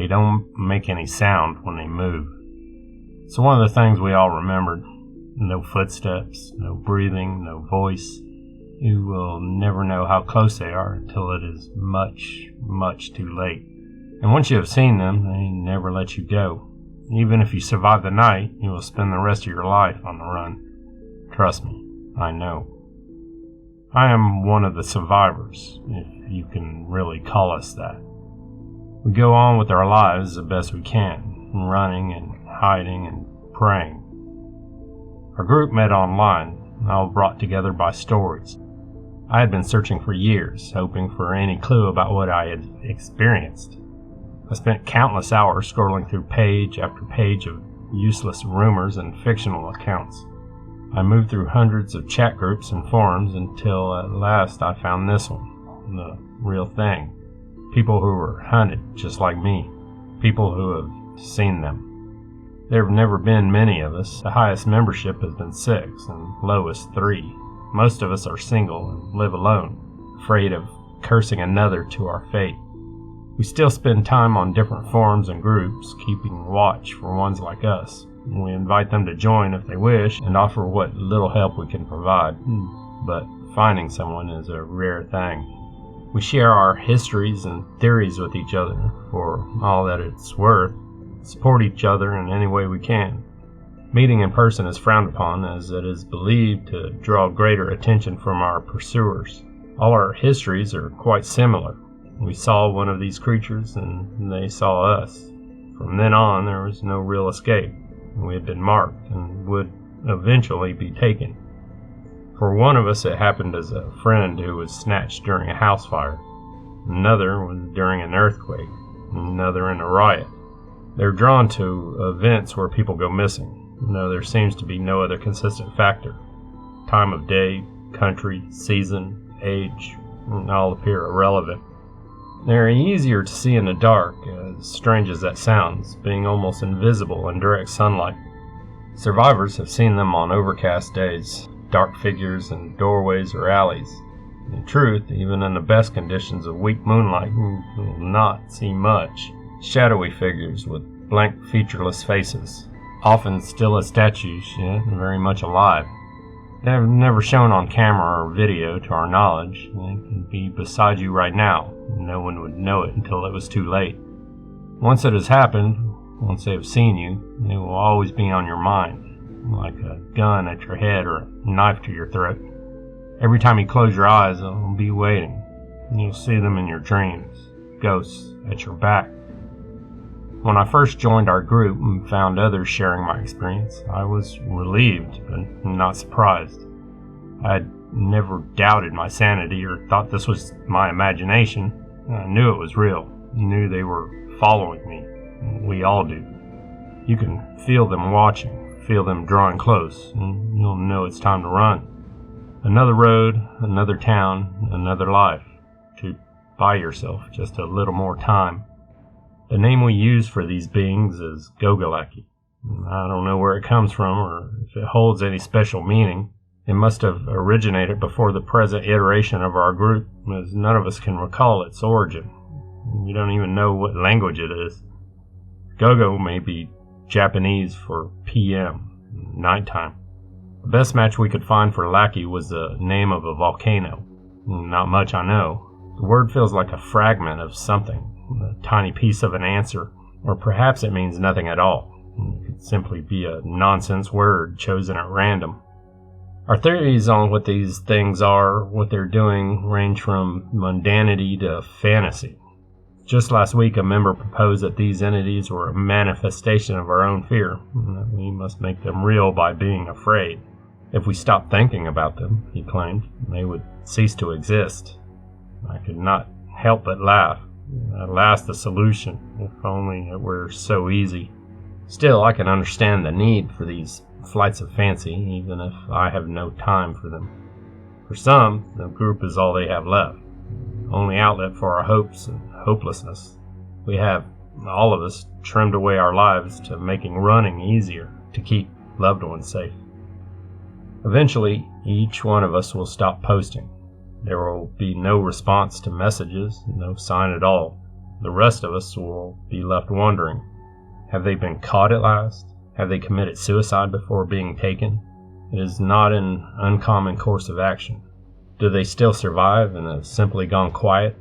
They don't make any sound when they move. It's one of the things we all remembered. No footsteps, no breathing, no voice. You will never know how close they are until it is much, much too late. And once you have seen them, they never let you go. Even if you survive the night, you will spend the rest of your life on the run. Trust me, I know. I am one of the survivors, if you can really call us that. We go on with our lives the best we can, running and hiding and praying. Our group met online, all brought together by stories. I had been searching for years, hoping for any clue about what I had experienced. I spent countless hours scrolling through page after page of useless rumors and fictional accounts. I moved through hundreds of chat groups and forums until at last I found this one, the real thing. People who were hunted just like me, people who have seen them. There have never been many of us. The highest membership has been 6 and lowest 3. Most of us are single and live alone, afraid of cursing another to our fate. We still spend time on different forums and groups, keeping watch for ones like us. We invite them to join if they wish and offer what little help we can provide. But finding someone is a rare thing. We share our histories and theories with each other for all that it's worth, support each other in any way we can. Meeting in person is frowned upon, as it is believed to draw greater attention from our pursuers. All our histories are quite similar. We saw one of these creatures and they saw us. From then on, there was no real escape. We had been marked and would eventually be taken. For one of us, it happened as a friend who was snatched during a house fire. Another was during an earthquake. Another in a riot. They're drawn to events where people go missing. No, there seems to be no other consistent factor. Time of day, country, season, age, all appear irrelevant. They're easier to see in the dark, as strange as that sounds, being almost invisible in direct sunlight. Survivors have seen them on overcast days, dark figures in doorways or alleys. In truth, even in the best conditions of weak moonlight, you will not see much. Shadowy figures with blank, featureless faces, often still as statues, yet very much alive. They have never shown on camera or video to our knowledge. They could be beside you right now. No one would know it until it was too late. Once it has happened, once they have seen you, they will always be on your mind, like a gun at your head or a knife to your throat. Every time you close your eyes, they'll be waiting. You'll see them in your dreams, ghosts at your back. When I first joined our group and found others sharing my experience, I was relieved, but not surprised. I had never doubted my sanity or thought this was my imagination. I knew it was real. I knew they were following me. We all do. You can feel them watching, feel them drawing close, and you'll know it's time to run. Another road, another town, another life. To buy yourself just a little more time. The name we use for these beings is Gogalaki. I don't know where it comes from or if it holds any special meaning. It must have originated before the present iteration of our group, as none of us can recall its origin. We don't even know what language it is. Gogo may be Japanese for PM, nighttime. The best match we could find for Lackey was the name of a volcano. Not much I know. The word feels like a fragment of something. A tiny piece of an answer, or perhaps it means nothing at all. It could simply be a nonsense word chosen at random. Our theories on what these things are, what they're doing, range from mundanity to fantasy. Just last week, a member proposed that these entities were a manifestation of our own fear, and that we must make them real by being afraid. If we stopped thinking about them, he claimed, they would cease to exist. I could not help but laugh. At last the solution, if only it were so easy. Still, I can understand the need for these flights of fancy, even if I have no time for them. For some, the group is all they have left, only outlet for our hopes and hopelessness. We have, all of us, trimmed away our lives to making running easier, to keep loved ones safe. Eventually, each one of us will stop posting. There will be no response to messages, no sign at all. The rest of us will be left wondering, have they been caught at last? Have they committed suicide before being taken? It is not an uncommon course of action. Do they still survive and have simply gone quiet?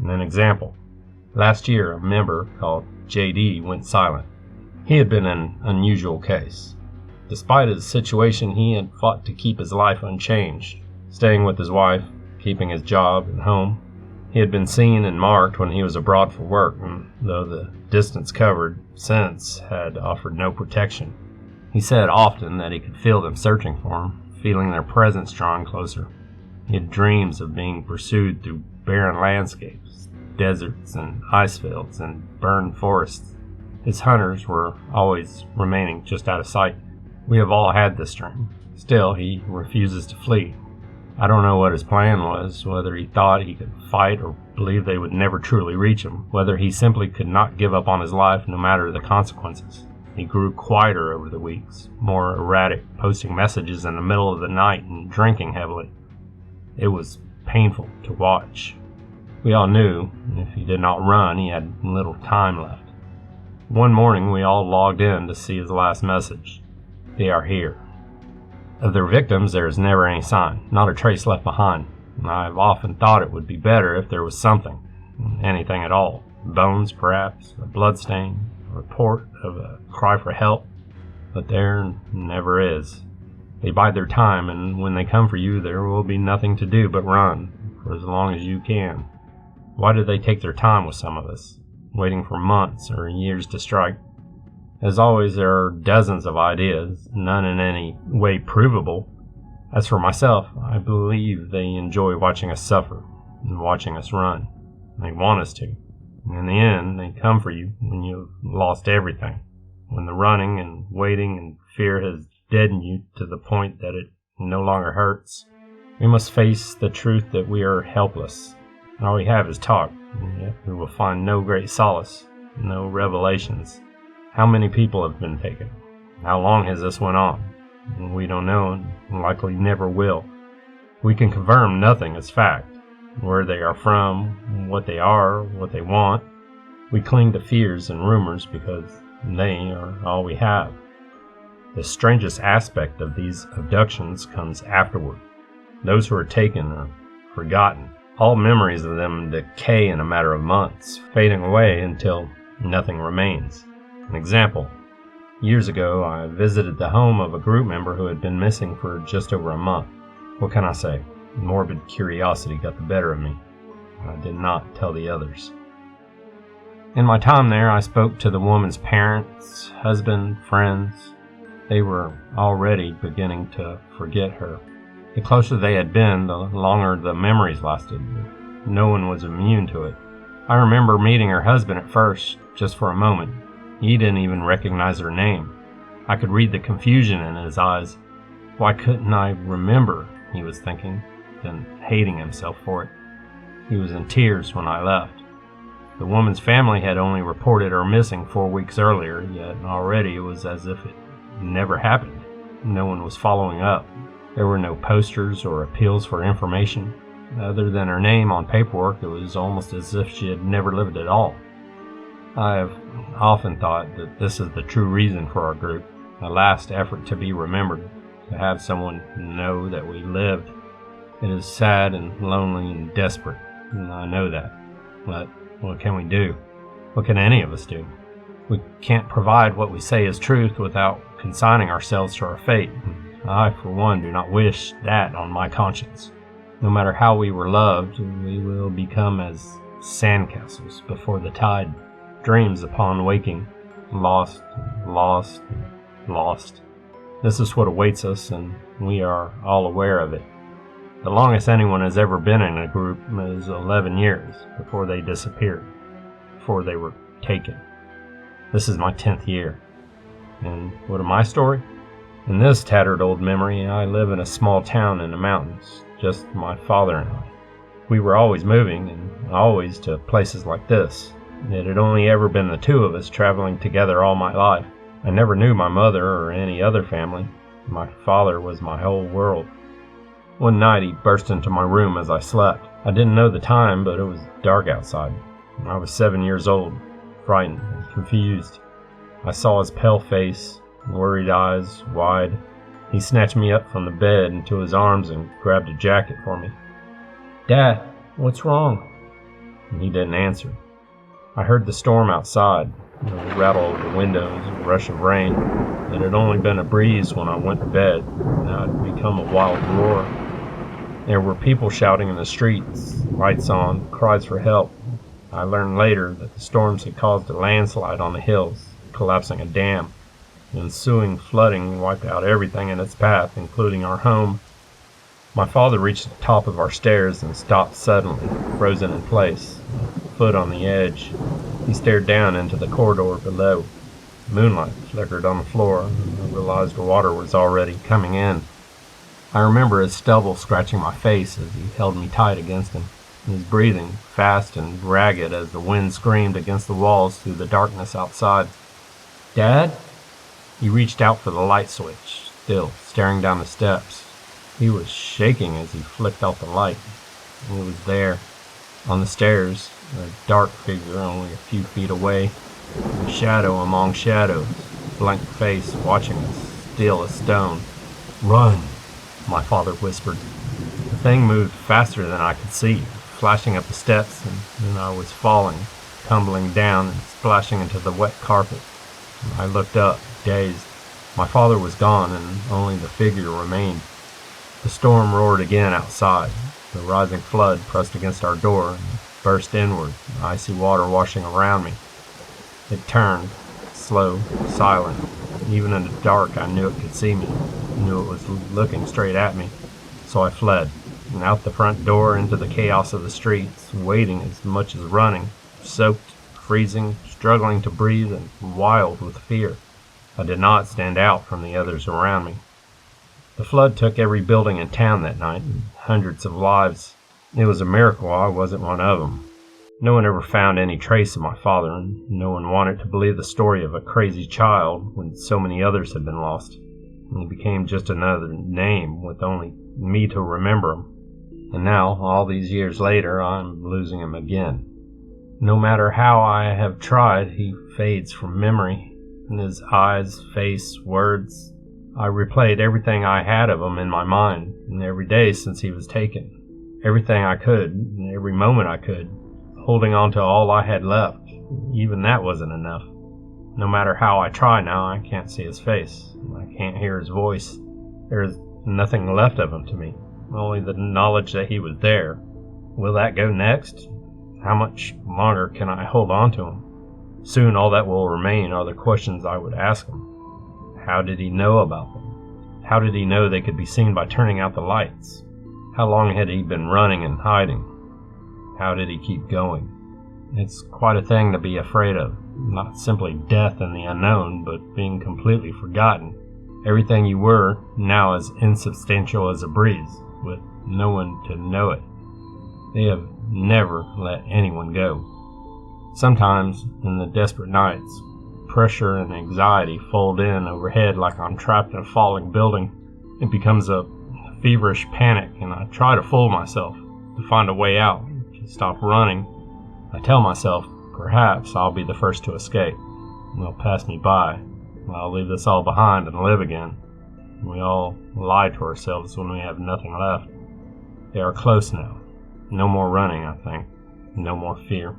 An example. Last year, a member called JD went silent. He had been an unusual case. Despite his situation, he had fought to keep his life unchanged, staying with his wife, keeping his job and home. He had been seen and marked when he was abroad for work, and though the distance covered since had offered no protection. He said often that he could feel them searching for him, feeling their presence drawing closer. He had dreams of being pursued through barren landscapes, deserts and ice fields and burned forests. His hunters were always remaining just out of sight. We have all had this dream. Still, he refuses to flee. I don't know what his plan was, whether he thought he could fight or believed they would never truly reach him, whether he simply could not give up on his life no matter the consequences. He grew quieter over the weeks, more erratic, posting messages in the middle of the night and drinking heavily. It was painful to watch. We all knew if he did not run, he had little time left. One morning, we all logged in to see his last message. They are here. Of their victims, there is never any sign, not a trace left behind. I've often thought it would be better if there was something, anything at all. Bones, perhaps, a bloodstain, a report of a cry for help. But there never is. They bide their time, and when they come for you, there will be nothing to do but run, for as long as you can. Why do they take their time with some of us, waiting for months or years to strike? As always, there are dozens of ideas, none in any way provable. As for myself, I believe they enjoy watching us suffer and watching us run. They want us to. And in the end, they come for you when you've lost everything, when the running and waiting and fear has deadened you to the point that it no longer hurts. We must face the truth that we are helpless. All we have is talk, and yet we will find no great solace, no revelations. How many people have been taken? How long has this went on? We don't know and likely never will. We can confirm nothing as fact. Where they are from, what they are, what they want. We cling to fears and rumors because they are all we have. The strangest aspect of these abductions comes afterward. Those who are taken are forgotten. All memories of them decay in a matter of months, fading away until nothing remains. An example. Years ago, I visited the home of a group member who had been missing for just over a month. What can I say? Morbid curiosity got the better of me. I did not tell the others. In my time there, I spoke to the woman's parents, husband, friends. They were already beginning to forget her. The closer they had been, the longer the memories lasted. No one was immune to it. I remember meeting her husband at first, just for a moment. He didn't even recognize her name. I could read the confusion in his eyes. Why couldn't I remember, he was thinking, then hating himself for it. He was in tears when I left. The woman's family had only reported her missing 4 weeks earlier, yet already it was as if it never happened. No one was following up. There were no posters or appeals for information. Other than her name on paperwork, it was almost as if she had never lived at all. I have often thought that this is the true reason for our group, a last effort to be remembered, to have someone know that we lived. It is sad and lonely and desperate, and I know that. But what can we do? What can any of us do? We can't provide what we say is truth without consigning ourselves to our fate. I, for one, do not wish that on my conscience. No matter how we were loved, we will become as sandcastles before the tide. Dreams upon waking, lost, lost, lost. This is what awaits us, and we are all aware of it. The longest anyone has ever been in a group is 11 years before they disappeared, before they were taken. This is my 10th year. And what of my story? In this tattered old memory, I live in a small town in the mountains, just my father and I. We were always moving, and always to places like this. It had only ever been the two of us traveling together all my life. I never knew my mother or any other family. My father was my whole world. One night he burst into my room as I slept. I didn't know the time, but it was dark outside. I was 7 years old, frightened and confused. I saw his pale face, worried eyes wide. He snatched me up from the bed into his arms and grabbed a jacket for me. "Dad, what's wrong?" And he didn't answer. I heard the storm outside, the rattle of the windows, a rush of rain. It had only been a breeze when I went to bed. Now it had become a wild roar. There were people shouting in the streets, lights on, cries for help. I learned later that the storms had caused a landslide on the hills, collapsing a dam. The ensuing flooding wiped out everything in its path, including our home. My father reached the top of our stairs and stopped suddenly, frozen in place, a foot on the edge. He stared down into the corridor below. Moonlight flickered on the floor, and I realized water was already coming in. I remember his stubble scratching my face as he held me tight against him, his breathing fast and ragged as the wind screamed against the walls through the darkness outside. "Dad?" He reached out for the light switch, still staring down the steps. He was shaking as he flicked out the light. It was there, on the stairs, a dark figure only a few feet away, a shadow among shadows, blank face watching us, still as stone. "Run," my father whispered. The thing moved faster than I could see, flashing up the steps, and then I was falling, tumbling down and splashing into the wet carpet. I looked up, dazed. My father was gone, and only the figure remained. The storm roared again outside. The rising flood pressed against our door and burst inward, icy water washing around me. It turned, slow, silent. Even in the dark, I knew it could see me. I knew it was looking straight at me. So I fled, and out the front door into the chaos of the streets, wading as much as running, soaked, freezing, struggling to breathe, and wild with fear. I did not stand out from the others around me. The flood took every building in town that night, and hundreds of lives. It was a miracle I wasn't one of them. No one ever found any trace of my father, and no one wanted to believe the story of a crazy child when so many others had been lost. He became just another name with only me to remember him. And now, all these years later, I'm losing him again. No matter how I have tried, he fades from memory. In his eyes, face, words, I replayed everything I had of him in my mind, and every day since he was taken. Everything I could, and every moment I could, holding on to all I had left. Even that wasn't enough. No matter how I try now, I can't see his face. I can't hear his voice. There's nothing left of him to me, only the knowledge that he was there. Will that go next? How much longer can I hold on to him? Soon all that will remain are the questions I would ask him. How did he know about them? How did he know they could be seen by turning out the lights? How long had he been running and hiding? How did he keep going? It's quite a thing to be afraid of. Not simply death and the unknown, but being completely forgotten. Everything you were now is insubstantial as a breeze, with no one to know it. They have never let anyone go. Sometimes, in the desperate nights, pressure and anxiety fold in overhead like I'm trapped in a falling building. It becomes a feverish panic, and I try to fool myself, to find a way out, to stop running. I tell myself, perhaps I'll be the first to escape. They'll pass me by. I'll leave this all behind and live again. We all lie to ourselves when we have nothing left. They are close now. No more running, I think. No more fear.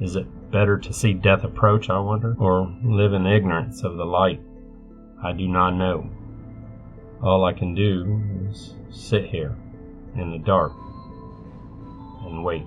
Is it better to see death approach, I wonder, or live in ignorance of the light? I do not know. All I can do is sit here in the dark and wait.